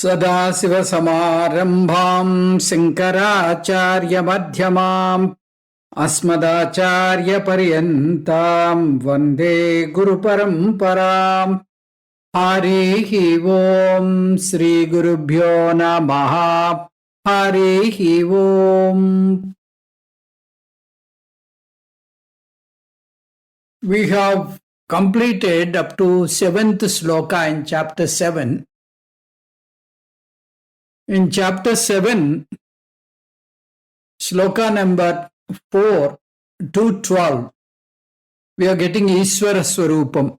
सदाशिवसमारम्भाम् शङ्कराचार्यमध्यमाम् अस्मदाचार्यपर्यन्ताम् वन्दे गुरुपरम्पराम्। हरिः ओम् श्रीगुरुभ्यो नमः। हरिः ओम्। We have completed up to 7th sloka in chapter 7. In chapter 7, sloka number 4 to 12, we are getting Ishvara Swarupam.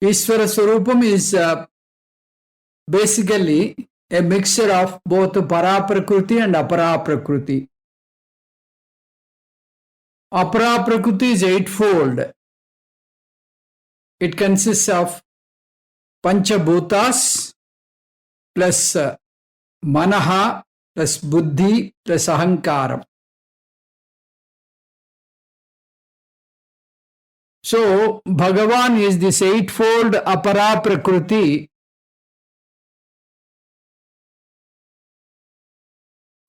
Ishvara Swarupam is basically a mixture of both Paraprakriti and Aparaprakriti. Aparaprakriti is eightfold. It consists of Panchabhutas plus Manaha plus Buddhi plus Ahankaram. So, Bhagavan is this eightfold Aparaprakriti.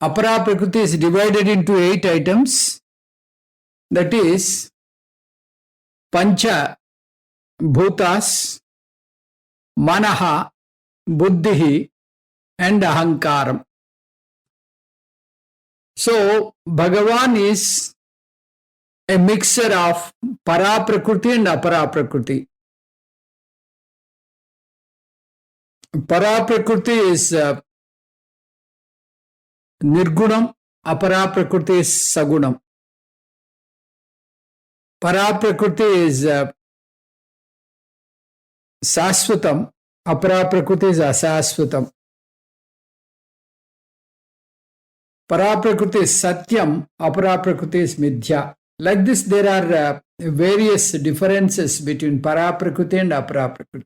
Aparaprakriti is divided into 8 items. That is Pancha Bhutas, Manaha, Buddhi and Ahankaram. So, Bhagavan is a mixture of Paraprakriti and Aparaprakriti. Paraprakriti is Nirgunam, Aparaprakriti is Sagunam. Paraprakriti is Sasvatam, Aparaprakriti is Asasvatam. Paraprakriti is Satyam, Aparaprakriti is Midhya. Like this, there are various differences between Paraprakriti and Aparaprakriti.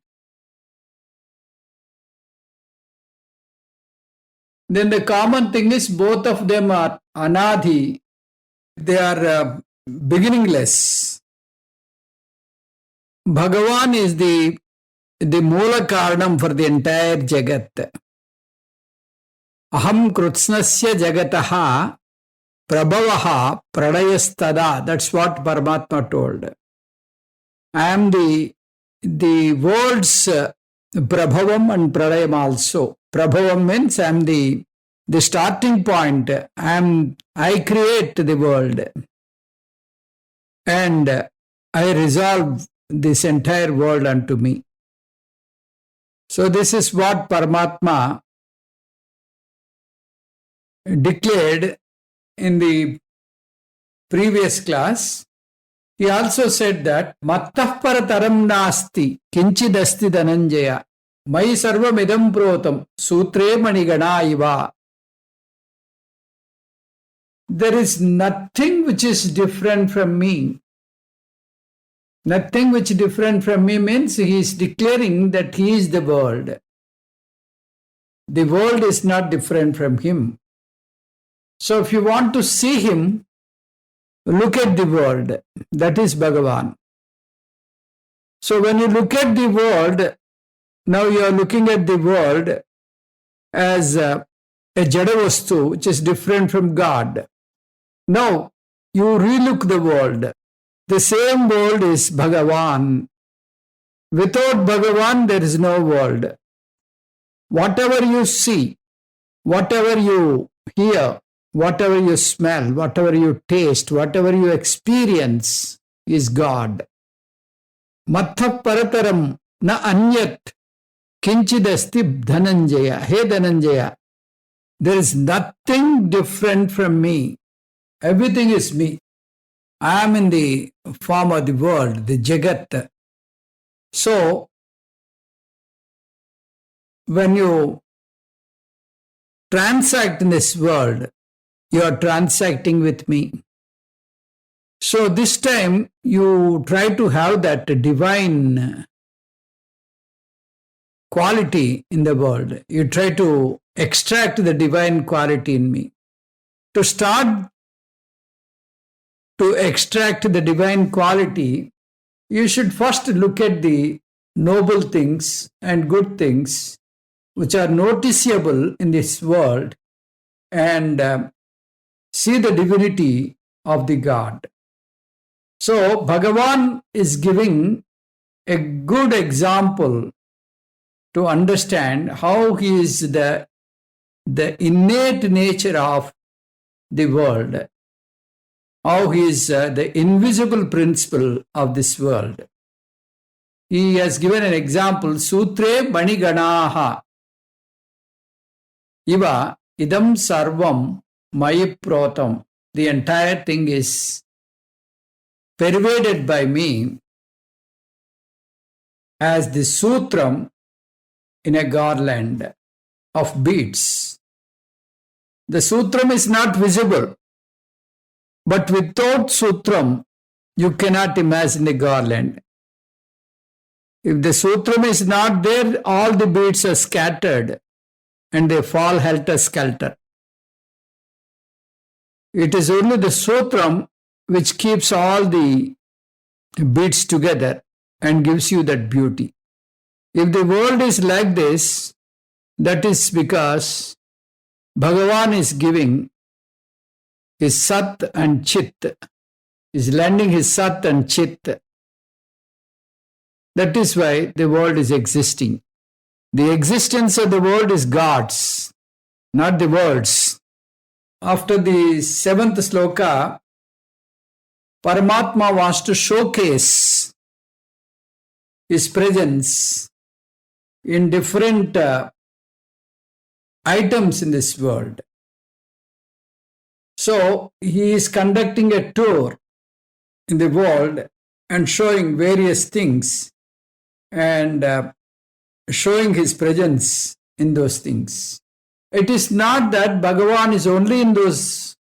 Then the common thing is both of them are Anadhi. They are beginningless. Bhagavan is the Moola Karanam for the entire Jagat. Aham Krutsnasya Jagataha Prabhavaha Pradayastada. That's what Paramatma told. I am the world's Prabhavam and Pradayam also. Prabhavam means I am the starting point. I create the world. And I resolve this entire world unto me. So this is what Paramatma declared in the previous class. He also said that Mattah parataram nasti kinchidasti dhananjaya mai sarvam idam protam sutre manigana iva. There is nothing which is different from me. Nothing which is different from me means he is declaring that he is the world. The world is not different from him. So if you want to see him, look at the world. That is Bhagavan. So when you look at the world, now you are looking at the world as a Jadavastu, which is different from God. Now you relook the world. The same world is Bhagavan. Without Bhagavan, there is no world. Whatever you see, whatever you hear, whatever you smell, whatever you taste, whatever you experience is God. Mattha parataram na anyat kinchidasti dhananjaya. Hey Dhananjaya, there is nothing different from me. Everything is me. I am in the form of the world, the Jagat. So, when you transact in this world, you are transacting with me. So, this time you try to have that divine quality in the world. You try to extract the divine quality in me. To start to extract the divine quality, you should first look at the noble things and good things which are noticeable in this world, and see the divinity of the God. So Bhagavan is giving a good example to understand how he is the innate nature of the world, how he is the invisible principle of this world. He has given an example, Sutre Maniganaha Iva Idam Sarvam Mayiprotam. The entire thing is pervaded by me as the sutram in a garland of beads. The sutram is not visible, but without sutram, you cannot imagine the garland. If the sutram is not there, all the beads are scattered and they fall helter-skelter. It is only the sutram which keeps all the beads together and gives you that beauty. If the world is like this, that is because Bhagavan is giving his Sat and Chit, is lending his Sat and Chit. That is why the world is existing. The existence of the world is God's, not the world's. After the 7th sloka, Paramatma wants to showcase his presence in different items in this world. So he is conducting a tour in the world and showing various things and showing his presence in those things. It is not that Bhagavan is only in those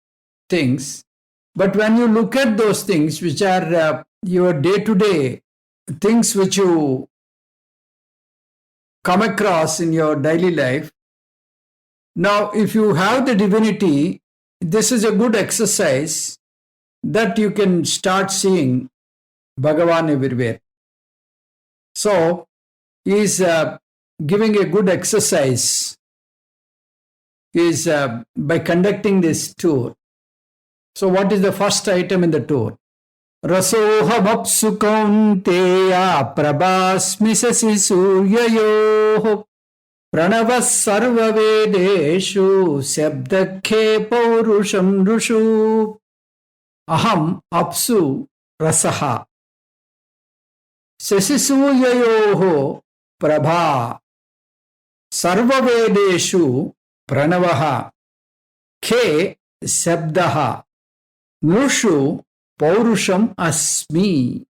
things, but when you look at those things which are your day-to-day things which you come across in your daily life, now if you have the divinity, this is a good exercise that you can start seeing Bhagavan everywhere. So he is giving a good exercise is by conducting this tour. So what is the first item in the tour? Rasoha vapsu kaunteya prabhasmi sasi suryayoh pranavas sarva vedeshu sabdakhe paurusham rushu aham apsu rasaha sasi suryayoh prabha sarva vedeshu pranavaha khe sabdaha nushu paurusham asmi.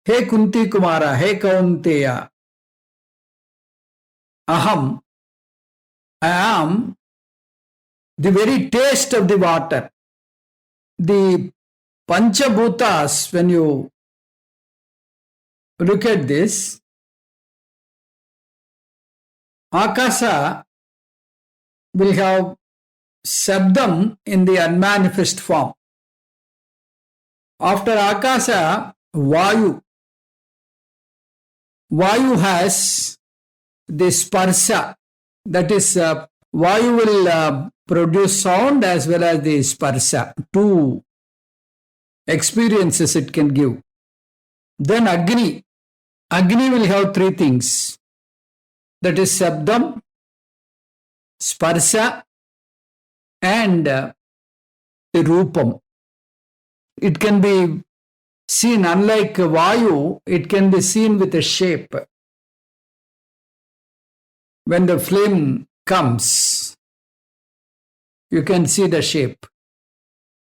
Hey Kunti Kumara, hey Kaunteya, aham, I am the very taste of the water. The Panchabhutas, when you look at this, Akasa will have Sabdam in the unmanifest form. After Akasa, Vayu. Vayu has the Sparsa. That is, Vayu will produce sound as well as the Sparsa. Two experiences it can give. Then Agni. Agni will have three things. That is Sabdam, Sparsa, and the Rupam. It can be seen, unlike Vayu, it can be seen with a shape. When the flame comes, you can see the shape.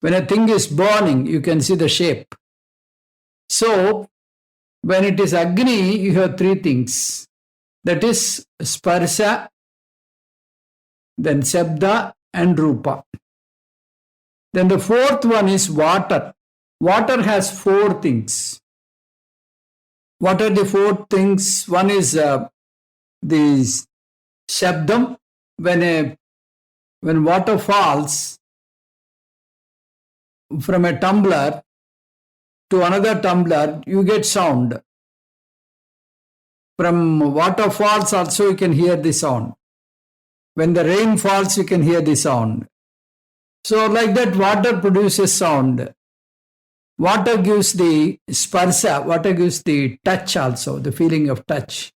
When a thing is burning, you can see the shape. So, when it is Agni, you have three things. That is Sparsa, then Sabda and Rupa. Then the fourth one is water. Water has four things. What are the four things? One is the Shabdam. When water falls from a tumbler to another tumbler, you get sound. From waterfalls also you can hear the sound. When the rain falls, you can hear the sound. So like that, water produces sound. Water gives the sparsa, water gives the touch also, the feeling of touch.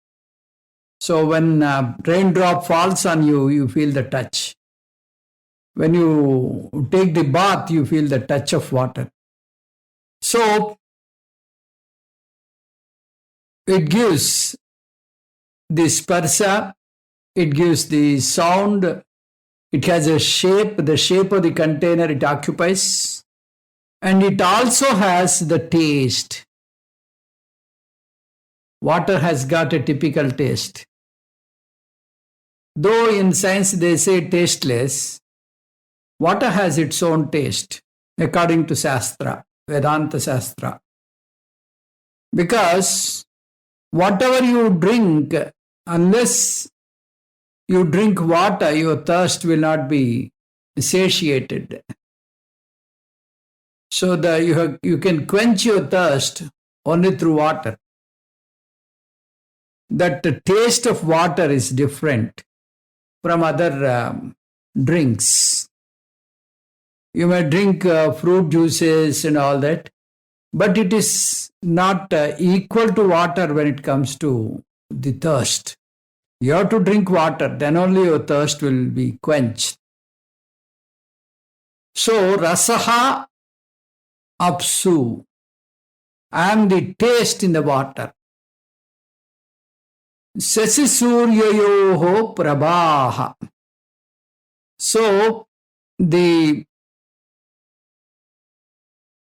So when raindrop falls on you, you feel the touch. When you take the bath, you feel the touch of water. So it gives the sparsa, it gives the sound, it has a shape, the shape of the container it occupies, and it also has the taste. Water has got a typical taste. Though in science they say tasteless, water has its own taste, according to Shastra, Vedanta Shastra. Because whatever you drink, unless you drink water, your thirst will not be satiated. So you can quench your thirst only through water. That the taste of water is different from other drinks. You may drink fruit juices and all that, but it is not equal to water when it comes to the thirst. You have to drink water, then only your thirst will be quenched. So, rasaha apsu. I am the taste in the water. Sasisuryayoho prabhaha. So, the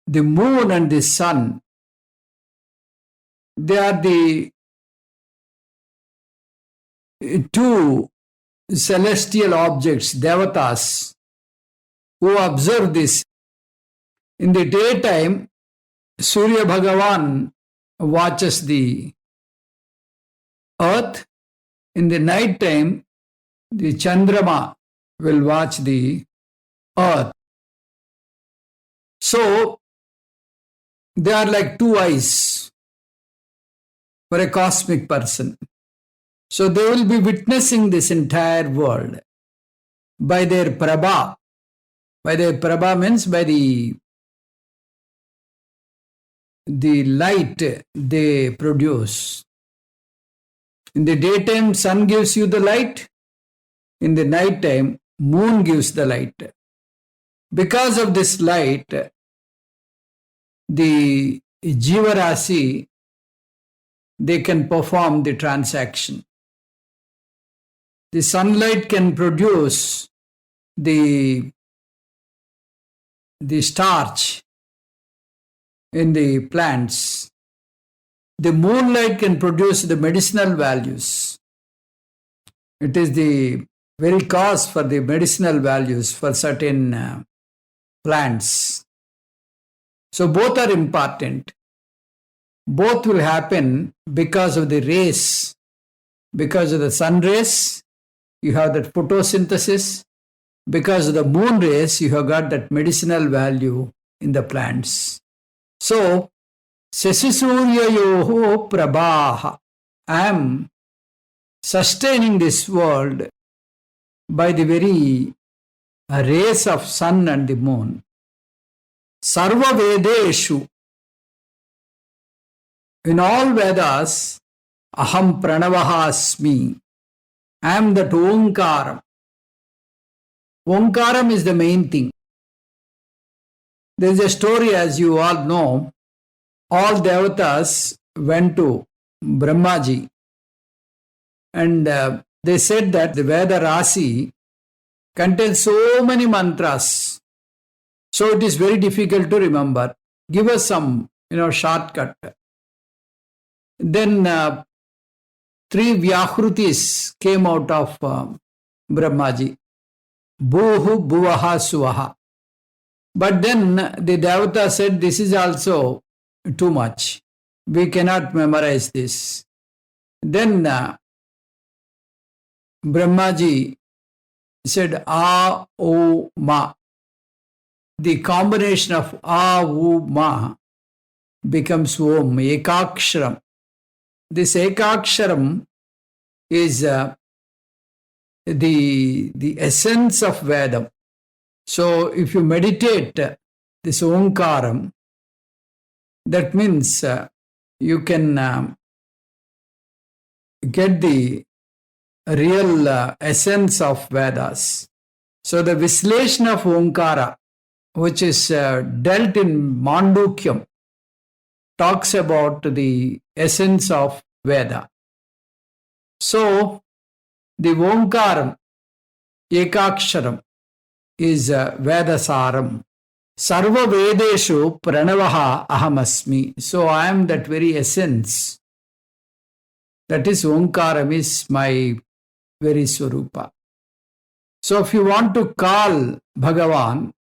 moon and the sun, they are the two celestial objects, Devatas, who observe this. In the daytime, Surya Bhagavan watches the earth. In the night time, the Chandrama will watch the earth. So, they are like two eyes for a cosmic person. So they will be witnessing this entire world by their prabha. By their prabha means by the light they produce. In the daytime, sun gives you the light. In the night time, moon gives the light. Because of this light, the Jiva Rasi, they can perform the transaction. The sunlight can produce the starch in the plants. The moonlight can produce the medicinal values. It is the very cause for the medicinal values for certain plants. So both are important. Both will happen because of the rays. Because of the sun rays, you have that photosynthesis. Because of the moon rays, you have got that medicinal value in the plants. So, Sasisuryayoho prabhaha. I am sustaining this world by the very rays of sun and the moon. Sarva Vedeshu. In all Vedas, Aham Pranavaha Asmi. I am that Omkaram. Omkaram is the main thing. There is a story, as you all know. All Devatas went to Brahmaji and they said that the Veda Rasi contains so many mantras. So it is very difficult to remember. Give us some, shortcut. Then 3 Vyahrutis came out of Brahmaji. Bhuhu, Bhuvaha, Suvaha. But then the Devata said, this is also too much. We cannot memorize this. Then Brahmaji said, A, O, Ma. The combination of A, U, Ma becomes Om, Ekaksharam. this Ekaksharam is the essence of Vedam. So if you meditate this Omkaram, that means you can get the real essence of Vedas. So the Visleshana of Omkara, which is dealt in Mandukyam, talks about the essence of Veda. So the Omkaram, Ekaksharam, is Vedasaram. Sarva Vedeshu Pranavaha Ahamasmi. So I am that very essence. That is, Omkaram is my very Swarupa. So if you want to call Bhagavan,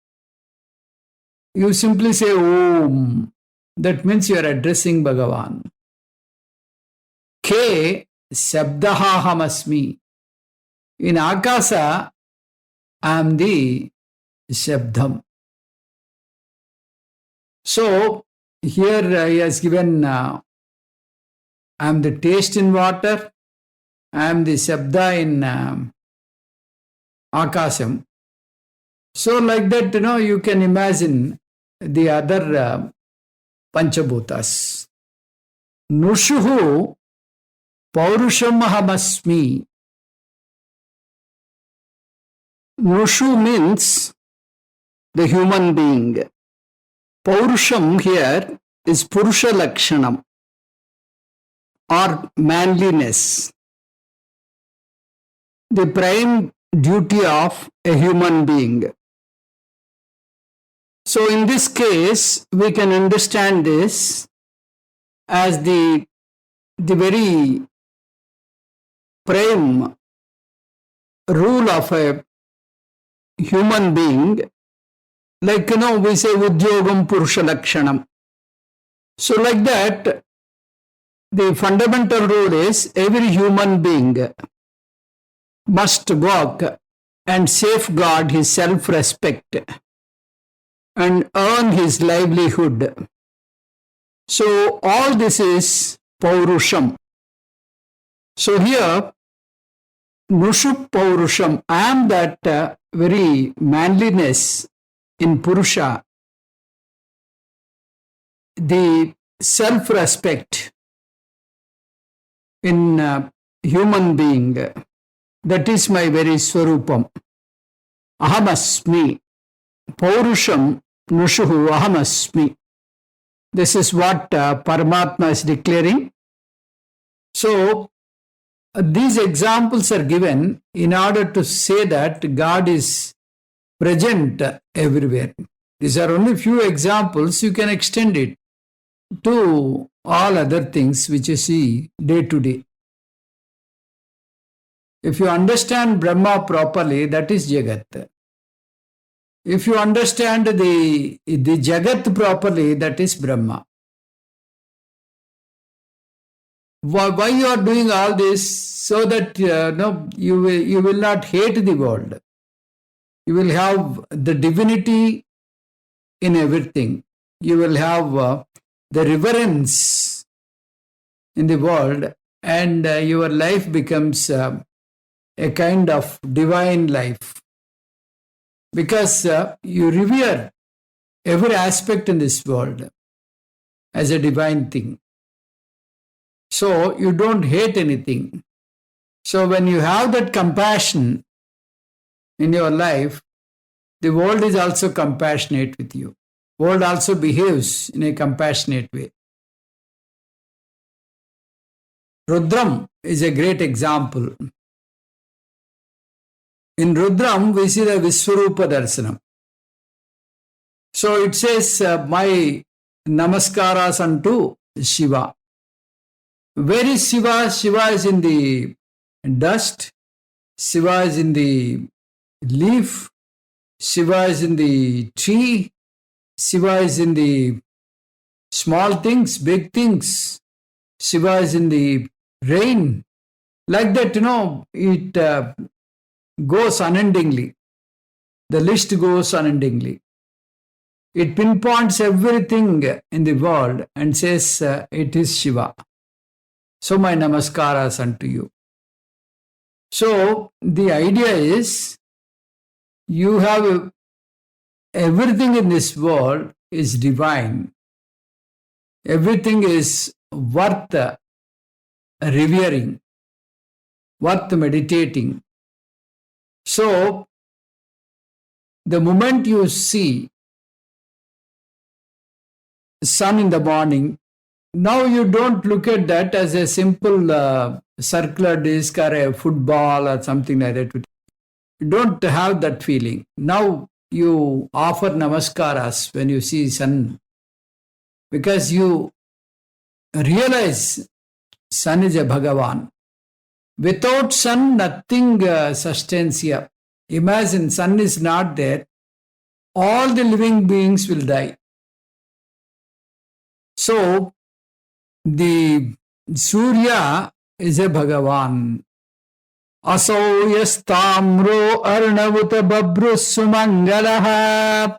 you simply say Om. That means you are addressing Bhagavan. Ke Shabdahahamasmi. In Akasa, I am the Shabdam. So here he has given I am the taste in water, I am the Shabda in Akasam. So like that, you can imagine the other Panchabhutas. Nushuhu Paurusham Ahamasmi. Nushu means the human being. Paurusham here is Purusha Lakshanam or manliness. The prime duty of a human being. So in this case, we can understand this as the very prime rule of a human being. Like, we say Udyogam Purusha Lakshanam. So like that, the fundamental rule is every human being must work and safeguard his self-respect and earn his livelihood. So all this is Paurusham. So here, Nushu Paurusham, I am that very manliness in Purusha, the self-respect in human being, that is my very Swarupam. Ahamasmi, Paurusham Nushuhu Ahamasmi. This is what Paramatma is declaring. So, these examples are given in order to say that God is present everywhere. These are only few examples. You can extend it to all other things which you see day to day. If you understand Brahma properly, that is Jagat. If you understand the Jagat properly, that is Brahma. Why you are doing all this? So that you will not hate the world. You will have the divinity in everything. You will have the reverence in the world, and your life becomes a kind of divine life. Because you revere every aspect in this world as a divine thing. So you don't hate anything. So when you have that compassion in your life, the world is also compassionate with you. World also behaves in a compassionate way. Rudram is a great example. In Rudram, we see the Viswarupa Darsanam. So it says, my namaskaras unto Shiva. Where is Shiva? Shiva is in the dust. Shiva is in the leaf. Shiva is in the tree. Shiva is in the small things, big things. Shiva is in the rain. Like that, it goes unendingly. The list goes unendingly. It pinpoints everything in the world and says it is Shiva. So my namaskaras unto you. So the idea is you have everything in this world is divine. Everything is worth revering, worth meditating. So the moment you see sun in the morning, now you don't look at that as a simple circular disc or a football or something like that. You don't have that feeling. Now you offer namaskaras when you see sun, because you realize sun is a Bhagavan. Without sun, nothing sustains here. Imagine sun is not there, all the living beings will die. So the Surya is a Bhagavan. Asau yastamro arnavuta babrus sumangalaha.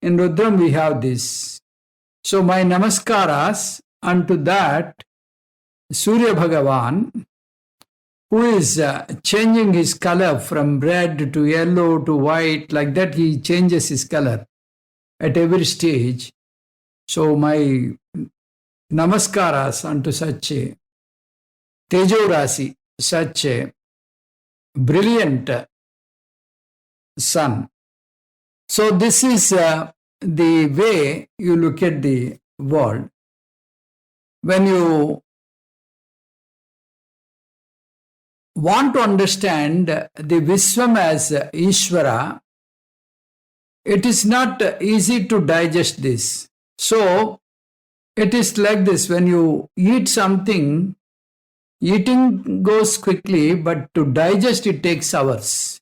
In Rudrama we have this. So my namaskaras unto that Surya Bhagavan, who is changing his color from red to yellow to white, like that he changes his color at every stage. So my namaskaras unto such a Tejorasi, such a brilliant sun. So this is the way you look at the world. When you want to understand the Vishwam as Ishvara, it is not easy to digest this. So it is like this: when you eat something, eating goes quickly, but to digest it takes hours.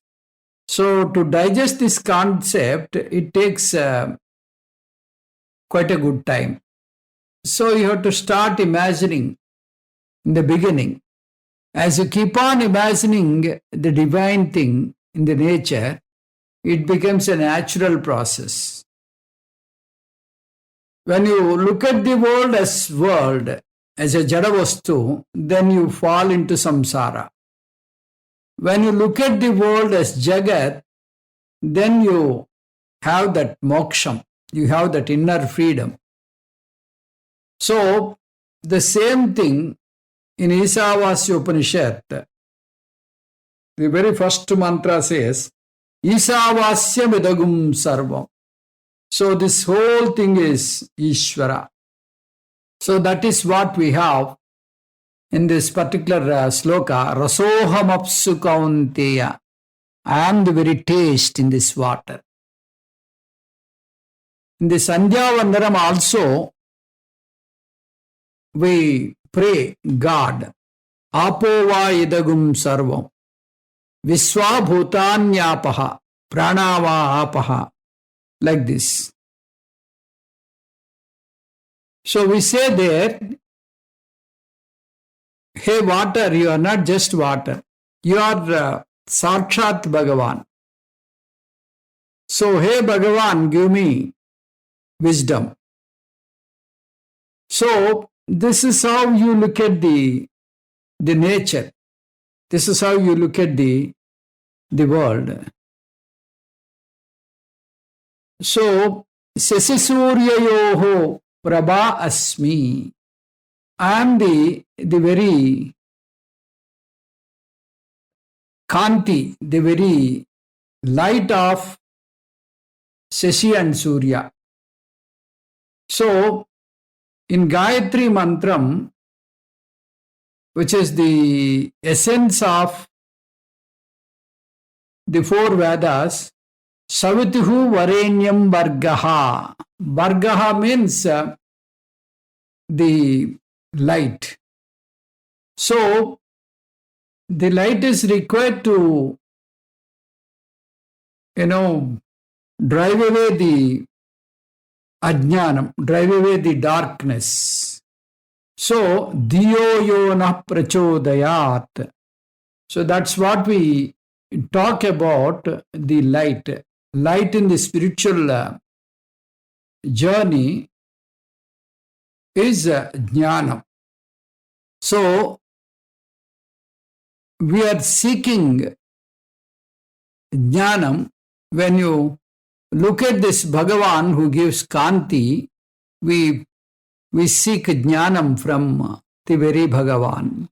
So to digest this concept, it takes quite a good time. So you have to start imagining in the beginning. As you keep on imagining the divine thing in the nature, it becomes a natural process. When you look at the world, as a Jadavastu, then you fall into samsara. When you look at the world as Jagat, then you have that moksham, you have that inner freedom. So the same thing in Isavasya Upanishad, the very first mantra says, Isavasya Vidagum Sarvam. So this whole thing is Ishvara. So that is what we have in this particular sloka, Rasoham Apsu Kaunteya. I am the very taste in this water. In the Sandhya Vandanam also, we pray God, Apova idagum sarvam, Viswa bhutanyapaha, pranava apaha, like this. So we say there, hey water, you are not just water, you are Sakshat Bhagavan. So hey Bhagavan, give me wisdom. So this is how you look at the nature. This is how you look at the world. So, Sesisuryayoho Prabha Asmi. I am the very Kanti, the very light of Shashi and Surya. So, in Gayatri Mantram, which is the essence of the four Vedas, Savituhu Varenyam Vargaha. Vargaha means the light. So, the light is required to, drive away the Ajnanam, drive away the darkness. So, Diyo Yona Prachodayat. So, that's what we talk about, the light. Light in the spiritual journey is Jnana. So, we are seeking Jnanam. When you look at this Bhagavan who gives Kanti, we seek Jnanam from the very Bhagavan.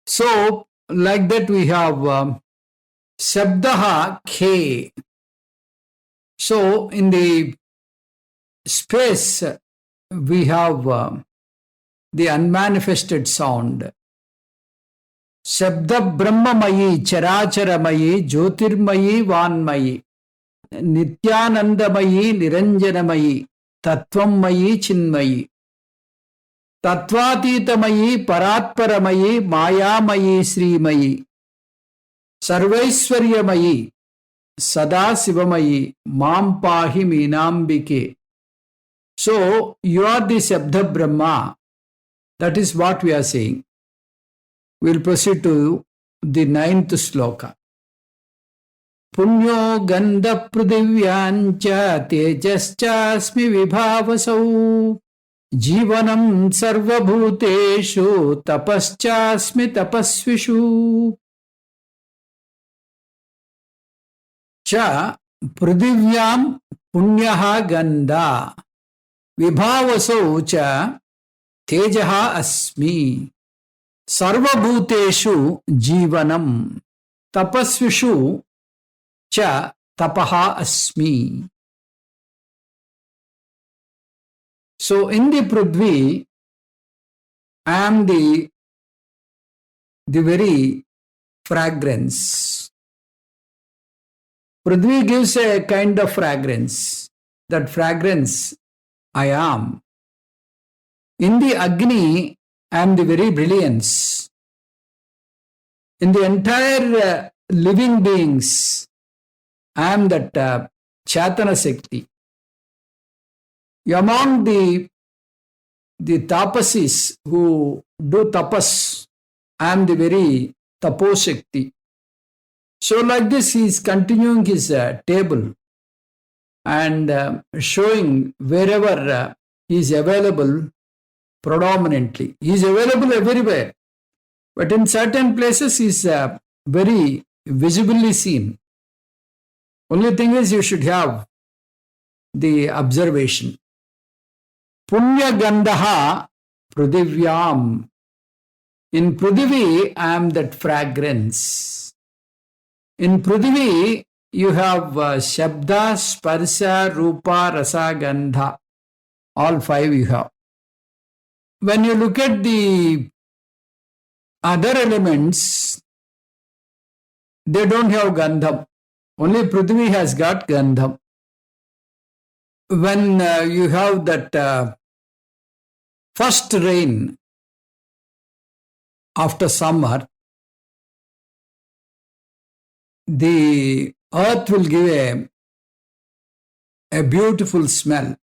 So, like that we have Shabdaha Khe. So, in the space, we have the unmanifested sound. Shabda Brahmamayi, Characharamayi, Jyotirmayi, Vanmayi, Nityanandamayi, Niranjanamayi, Tattvamayi, Chinmayi, Tatvatitamayi, Paratparamayi, Mayamayi, Srimayi, Sarvaiswaryamayi, Sada Sivamayi, Mam Pahi Meenambike. So, you are the Shabda Brahma. That is what we are saying. We will proceed to the 9th sloka. Punyo Gandha Prudivyancha Tejaschasmi Vibhavasau Jivanam Sarvabhuteshu Tapaschasmi Tapasvishu Cha Prudivyam Punyaha Gandha Vibhavasau Cha Tejaha Asmi Sarvabhuteshu Jivanam Tapasvishu Cha Tapaha Asmi. So in the Prithvi, I am the very fragrance. Prithvi gives a kind of fragrance. That fragrance I am. In the Agni, I am the very brilliance. In the entire living beings, I am that Chaitanya Shakti. Among the tapasis who do tapas, I am the very tapo Shakti. So like this, he is continuing his table and showing wherever he is available predominantly. He is available everywhere, but in certain places he is very visibly seen. Only thing is you should have the observation. Punya Gandaha Prudivyam. In Prudivi, I am that fragrance. In Prudivi, you have Shabda, Sparsha, Rupa, Rasa, Gandha. All 5 you have. When you look at the other elements, they don't have Gandham. Only Prithvi has got Gandham. When you have that first rain after summer, the earth will give a beautiful smell.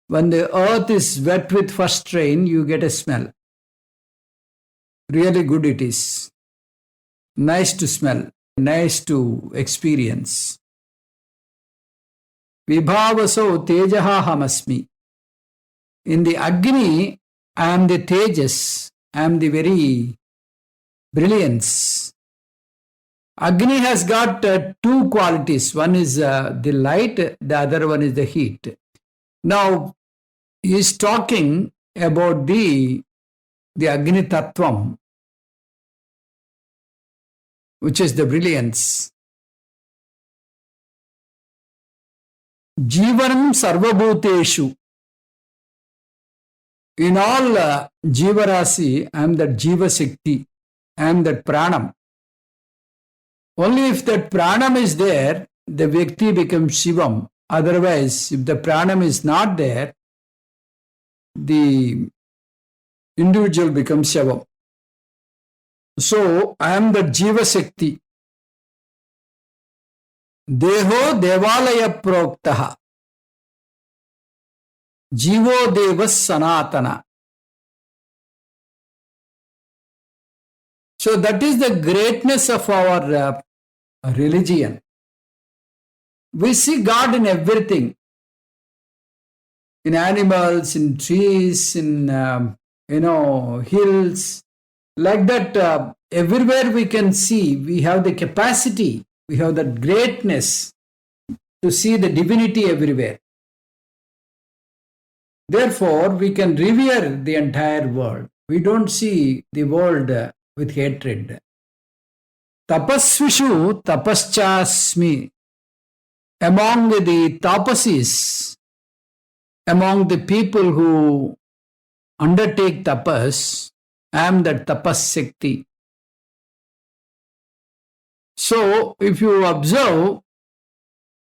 When the earth is wet with first rain, you get a smell. Really good it is. Nice to smell, nice to experience. Vibhavaso tejaha hamasmi. In the Agni, I am the tejas, I am the very brilliance. Agni has got 2 qualities. One is the light, the other one is the heat. Now, he is talking about the Agni Tattvam, which is the brilliance. Jivanam Sarvabhuteshu. In all Jivarasi, I am that Jiva Shakti, I am that Pranam. Only if that Pranam is there, the Vyakti becomes Shivam. Otherwise, if the Pranam is not there, the individual becomes Shivam. So, I am the Jiva Shakti. Deho Devalaya Proktaha. Jivo Devas Sanatana. So, that is the greatness of our religion. We see God in everything. in animals, in trees, in hills. Like that, everywhere we can see, we have the capacity, we have that greatness to see the divinity everywhere. Therefore, we can revere the entire world. We don't see the world with hatred. Tapasvishu tapaschasmi. Among the tapasis, among the people who undertake tapas, I am that tapas Shakti. So, if you observe,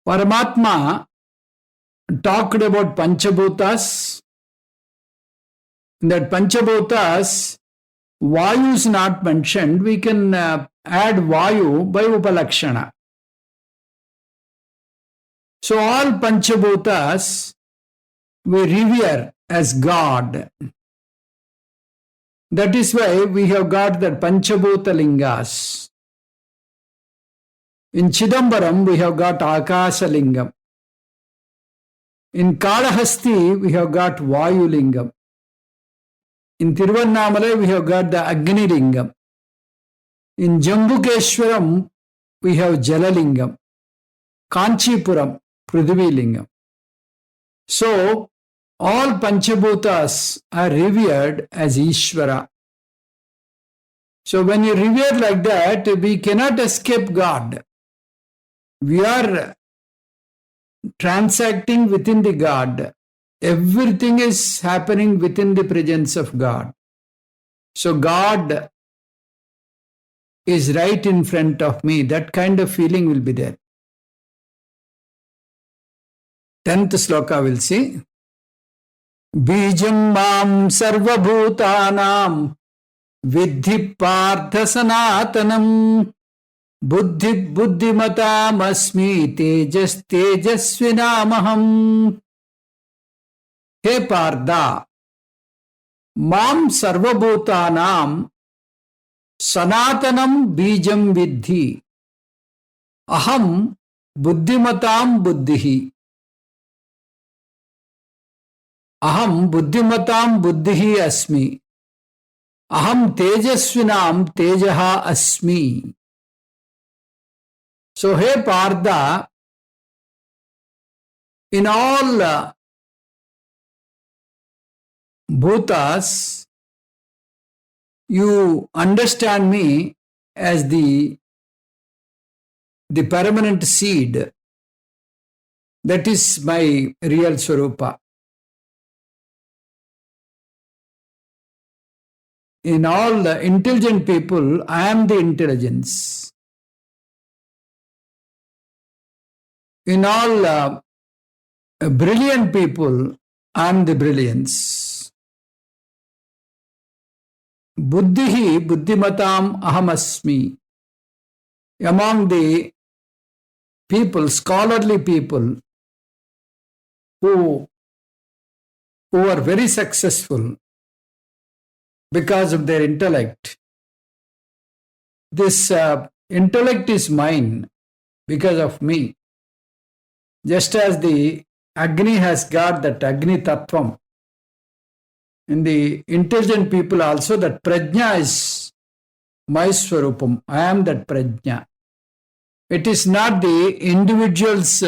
Paramatma talked about Panchabhutas. In that Panchabhutas, Vayu is not mentioned. We can add Vayu by Upalakshana. So all Panchabhutas we revere as God. That is why we have got the Panchabhuta Lingas. In Chidambaram we have got Akasa Lingam. In Kalahasti we have got Vayu Lingam. In Tiruvannamalai we have got the Agniringam. In Jambukeshwaram we have Jalalingam. Kanchipuram, Prithvi Lingam. So, all Panchabhutas are revered as Ishvara. So, when you revere like that, we cannot escape God. We are transacting within the God. Everything is happening within the presence of God. So, God is right in front of me. That kind of feeling will be there. 10th sloka will see. Bijam mam sarvabhutanam vidhi partha sanatanam buddhi buddhimatam asmi tejas tejasvinamaham. He Partha, mam sarvabhutanam sanatanam bijam vidhi aham buddhimatam buddhihi. Aham buddhimatam buddhihi asmi. Aham tejasvinam tejaha asmi. So, hey Partha, in all bhutas, you understand me as the permanent seed. That is my real Swarupa. In all intelligent people, I am the intelligence. In all brilliant people, I am the brilliance. Buddhihi buddhimatam ahamasmi. Among the people, scholarly people, who are very successful because of their intellect. This intellect is mine because of me. Just as the Agni has got that Agni Tattvam. In the intelligent people also, that Prajna is my Swarupam. I am that Prajna. It is not the individual's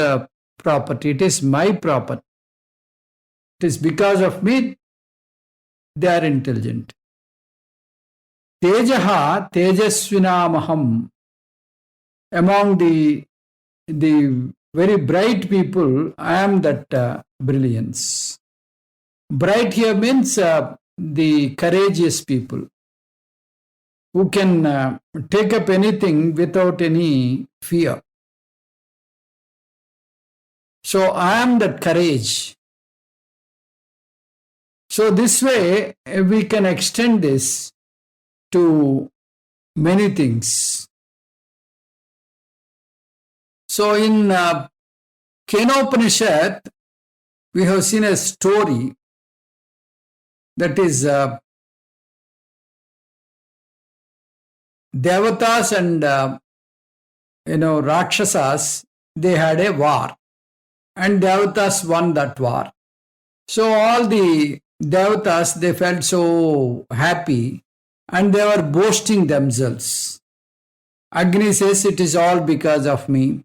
property. It is my property. It is because of me they are intelligent. Tejaha tejasvinamaham. Among the very bright people, I am that brilliance. Bright here means the courageous people who can take up anything without any fear. So I am that courage. So this way we can extend this to many things. So in Kenopanishad, we have seen a story that is Devatas and Rakshasas, they had a war and Devatas won that war. So all the Devatas, they felt so happy and they were boasting themselves. Agni says it is all because of me.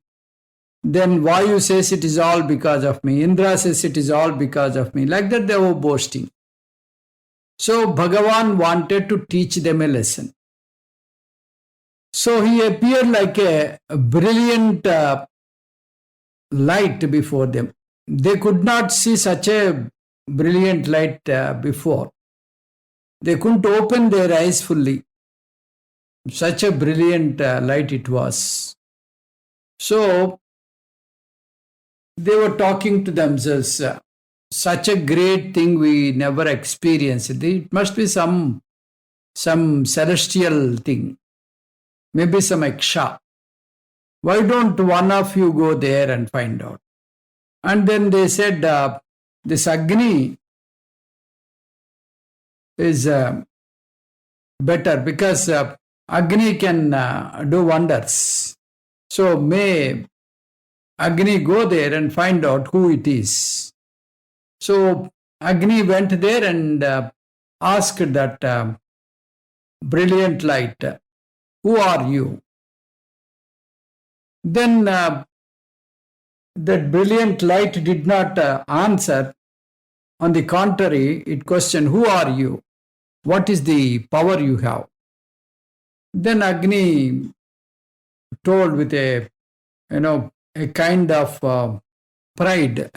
Then Vayu says it is all because of me. Indra says it is all because of me. Like that they were boasting. So Bhagavan wanted to teach them a lesson. So he appeared like a brilliant light before them. They could not see such a brilliant light before. They couldn't open their eyes fully. Such a brilliant light it was. So they were talking to themselves, such a great thing we never experienced. It must be some celestial thing, maybe some Aksha. Why don't one of you go there and find out? And then they said, this Agni is better because Agni can do wonders. So may Agni go there and find out who it is. So Agni went there and asked that brilliant light, who are you? Then that brilliant light did not answer. On the contrary, it questioned, who are you? What is the power you have? Then Agni told with a kind of pride,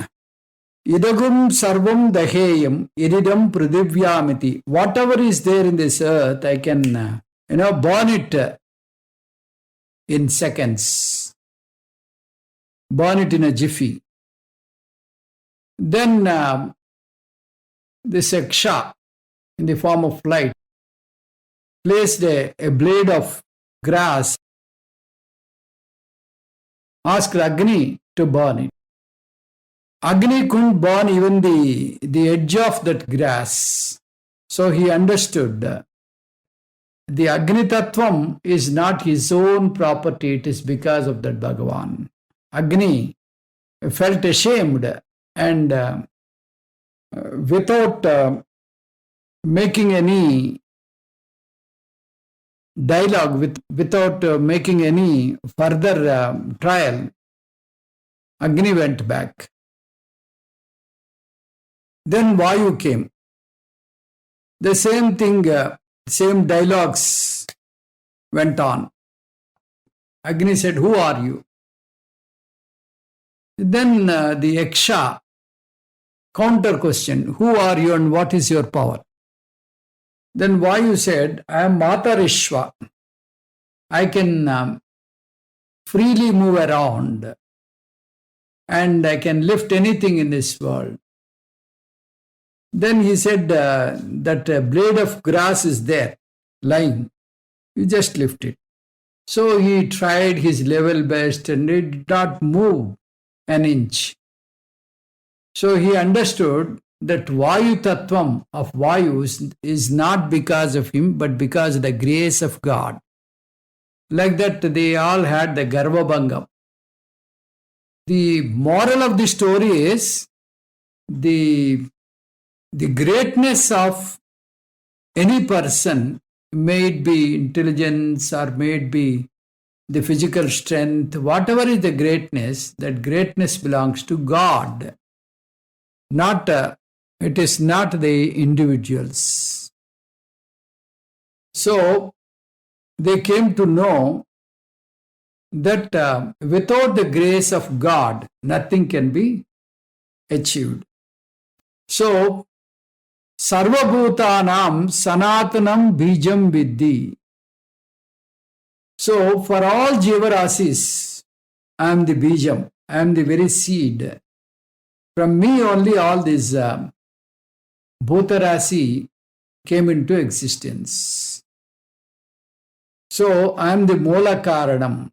Idagum sarvam daheyam iridam pridhivyamiti. Whatever is there in this earth, I can, burn it in seconds. Burn it in a jiffy. Then this Aksha, in the form of light, placed a blade of grass, asked Agni to burn it. Agni couldn't burn even the edge of that grass. So he understood the Agni Tattvam is not his own property, it is because of that Bhagavan. Agni felt ashamed and without making any dialogue, without making any further trial, Agni went back. Then Vayu came. The same thing, same dialogues went on. Agni said, who are you? Then the Yaksha counter question, who are you and what is your power? Then Vayu said, I am Matarishwa. I can freely move around and I can lift anything in this world. Then he said that a blade of grass is there, lying. You just lift it. So he tried his level best and it did not move an inch. So he understood that Vayu Tattvam of Vayu is not because of him, but because of the grace of God. Like that, they all had the Garva Bhangam. The moral of the story is the greatness of any person, may it be intelligence or may it be the physical strength, whatever is the greatness, that greatness belongs to God. It is not the individuals. So they came to know that without the grace of God, nothing can be achieved. So Sarvabhutanam Sanatanam Bijam Viddhi. So for all Jivarasis, I am the Bijam, I am the very seed. From me only all this Bhutarasi came into existence. So I am the Mola Karanam.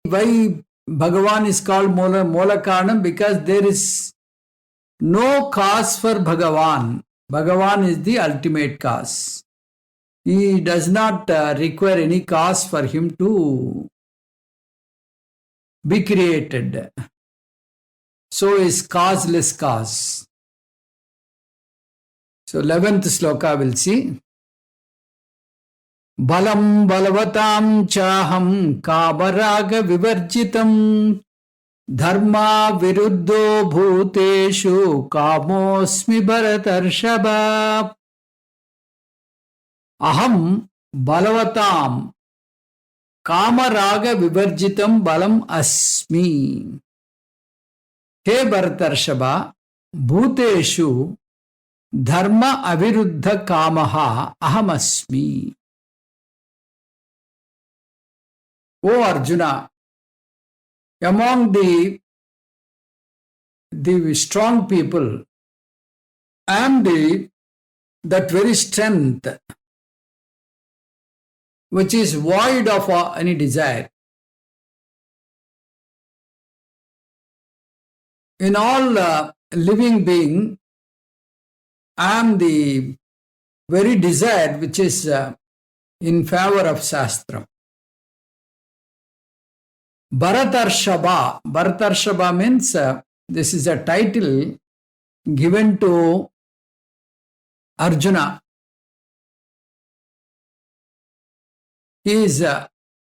Why Bhagavan is called Mola Karanam? Because there is no cause for Bhagavan. Bhagavan is the ultimate cause. He does not require any cause for him to be created. So is causeless cause. So 11th sloka we'll see. Balam balavatam chaham kabaraga vivarjitam dharma viruddho bhuteshu kamosmi bharatarshaba. Aham balavatam kamaraga vivarjitam balam asmi. He Bharatarshaba, bhuteshu dharma aviruddha kamaha aham asmi. O Arjuna, among the strong people, I am that very strength which is void of any desire. In all living being, I am the very desire which is in favor of Shastra. Bharatarshaba. Bharatarshaba means this is a title given to Arjuna. He is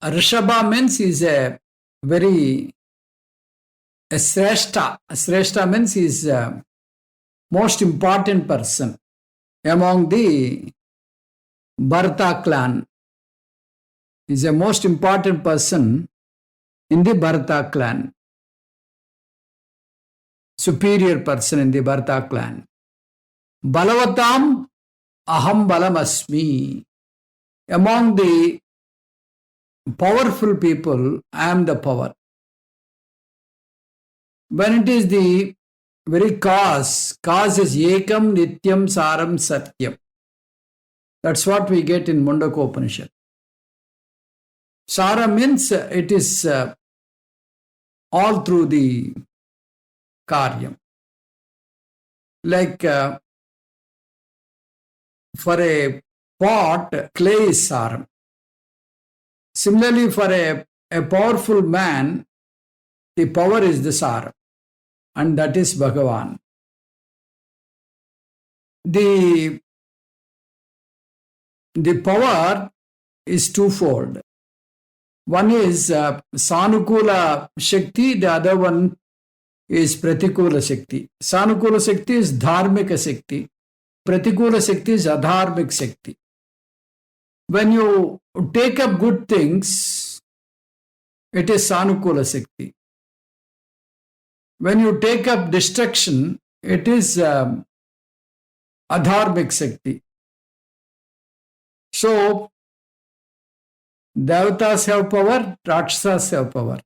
Rishabha means he is a very Shrestha. Shrestha means he is most important person among the Bharata clan. He is a most important person in the Bharata clan. Superior person in the Bharata clan. Balavatam aham balamasmi. Among the powerful people, I am the power. When it is the very cause is ekam nityam saram satyam. That's what we get in Mundaka Upanishad. Sara means it is all through the karyam. Like for a pot, clay is saram. Similarly, for a powerful man, the power is the saram. And that is Bhagavan. The power is twofold. One is Sanukula Shakti, the other one is Pratikula Shakti. Sanukula Shakti is Dharmika Shakti. Pratikula Shakti is Adharmik Shakti. When you take up good things, it is Sanukula Shakti. When you take up destruction, it is Adharmik Shakti. So, Devatas have power, Rakshasas have power.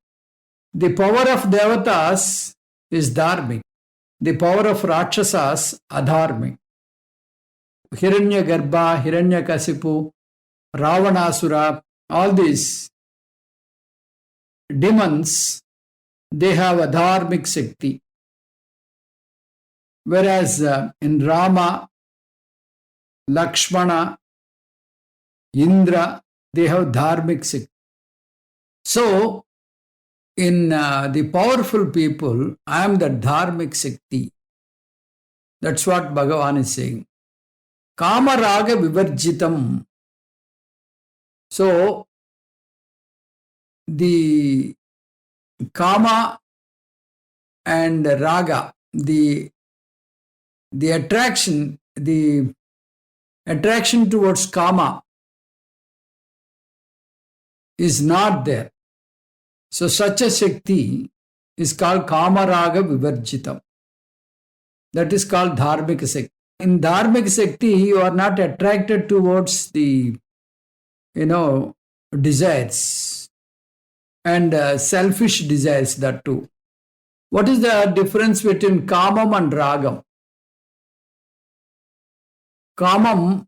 The power of Devatas is Dharmik. The power of Rakshasas, Adharmik. Hiranyagarbha, Hiranyakasipu, Ravanasura, all these demons, they have Adharmik Shakti. Whereas in Rama, Lakshmana, Indra, they have Dharmik Shakti. So, in the powerful people, I am the Dharmik Shakti. That's what Bhagavan is saying. Kama Raga Vivarjitam. So, the Kama and Raga, the attraction towards Kama is not there. So such a Shakti is called Kama Raga Vivarjitam. That is called Dharmika Shakti. In Dharmika Shakti, you are not attracted towards the, desires and selfish desires, that too. What is the difference between Kamam and Ragam? Kamam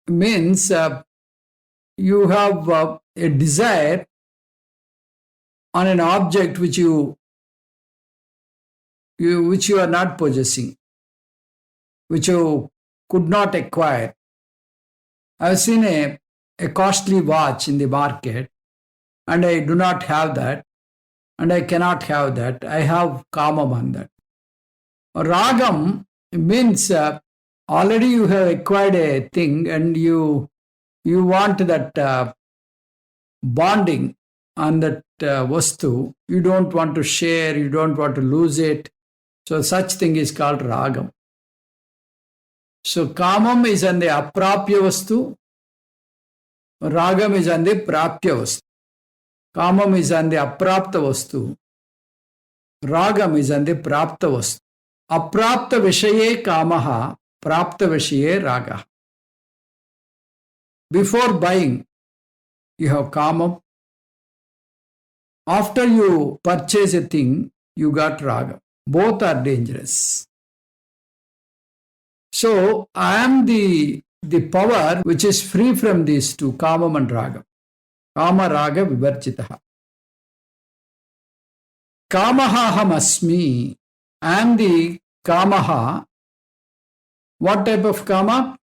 means you have a desire on an object which you are not possessing, which you could not acquire. I have seen a costly watch in the market and I do not have that and I cannot have that. I have kamam on that. Ragam means Already you have acquired a thing and you want that bonding on that vastu. You don't want to share, you don't want to lose it. So such thing is called Ragam. So Kamam is on the aprapya vastu, Ragam is on the prapya vastu. Kamam is on the aprapta vastu, Ragam is on the prapta vastu. Aprapta vishaye kamaha, prapta vishaye raga. Before buying, you have kamam. After you purchase a thing, you got raga. Both are dangerous. So, I am the power which is free from these two, kamam and raga. Kama raga vivarjitaha. Kamaha ham asmi. I am the kamaha. What type of kama?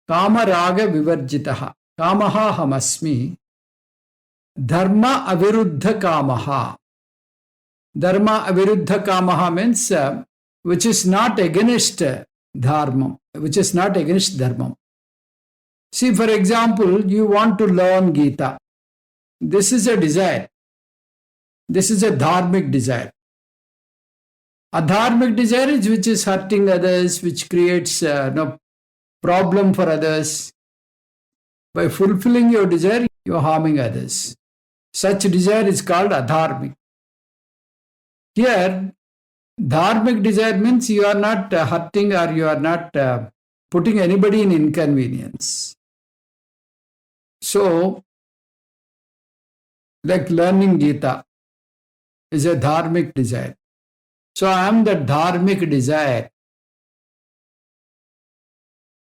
Kama raga vivarjitaha. Kamaha ham asmi. Dharma aviruddha kamaha. Dharma aviruddha kamaha means which is not against dharma, which is not against dharma. See, for example, you want to learn Gita. This is a desire. This is a dharmic desire. A dharmic desire is which is hurting others, which creates problem for others. By fulfilling your desire, you are harming others. Such desire is called adharmic. Here, dharmic desire means you are not hurting or you are not putting anybody in inconvenience. So, like learning Gita is a dharmic desire. So, I am the dharmic desire.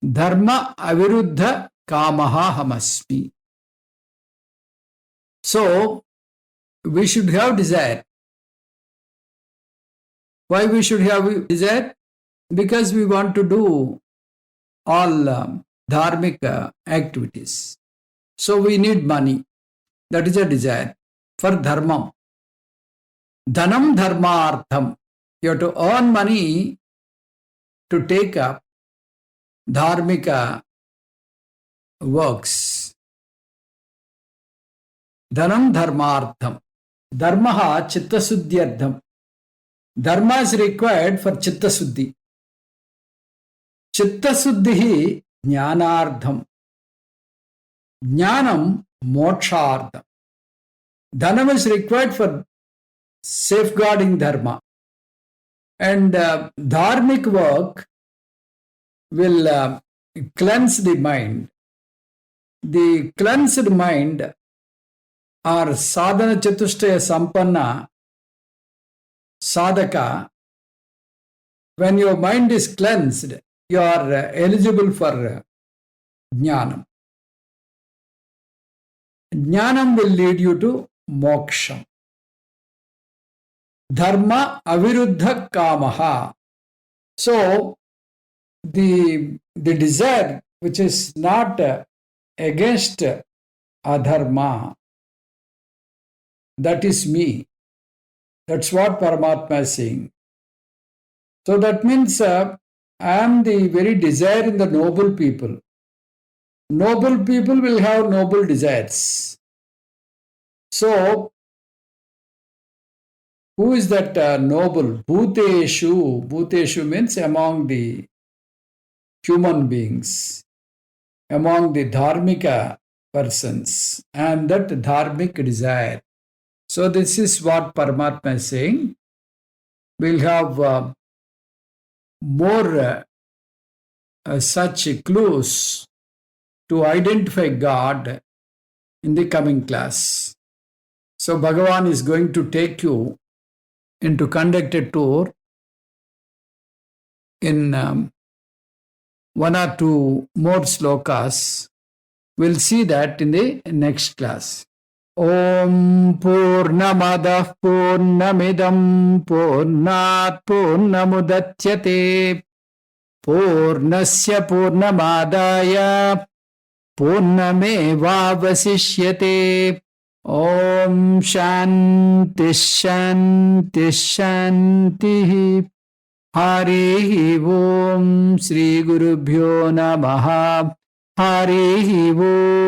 Dharma aviruddha kamaha hamasmi. So, we should have desire. Why we should have desire? Because we want to do all dharmic activities. So, we need money. That is a desire for dharma. Dhanam dharmartham. You have to earn money to take up dharmika works. Dhanam dharmartham. Dharmaha chittasuddhyartham. Dharma is required for chittasuddhi. Chittasuddhi jnanardham. Jnanam mokshartham. Dhanam is required for safeguarding dharma. And dharmic work will cleanse the mind. The cleansed mind or sadhana chatushtaya sampanna sadhaka. When your mind is cleansed, you are eligible for jnanam. Jnanam will lead you to moksha. Dharma aviruddha kamaha. So, the desire which is not against adharma, that is me. That's what Paramatma is saying. So that means I am the very desire in the noble people. Noble people will have noble desires. So, who is that noble? Bhuteshu. Bhuteshu means among the human beings, among the dharmika persons, and that dharmic desire. So this is what Paramatma is saying. We'll have more such clues to identify God in the coming class. So Bhagavan is going to take you into conducted tour in one or two more slokas. We'll see that in the next class. Om Purnamadah Purnamidam Purnat Purnamudachyate Purnasya Purnamadaya Purnamevavasishyate. Om Shanti Shanti Shanti. Harihi Om Shri Gurubhyo Namaha. Harihi Om.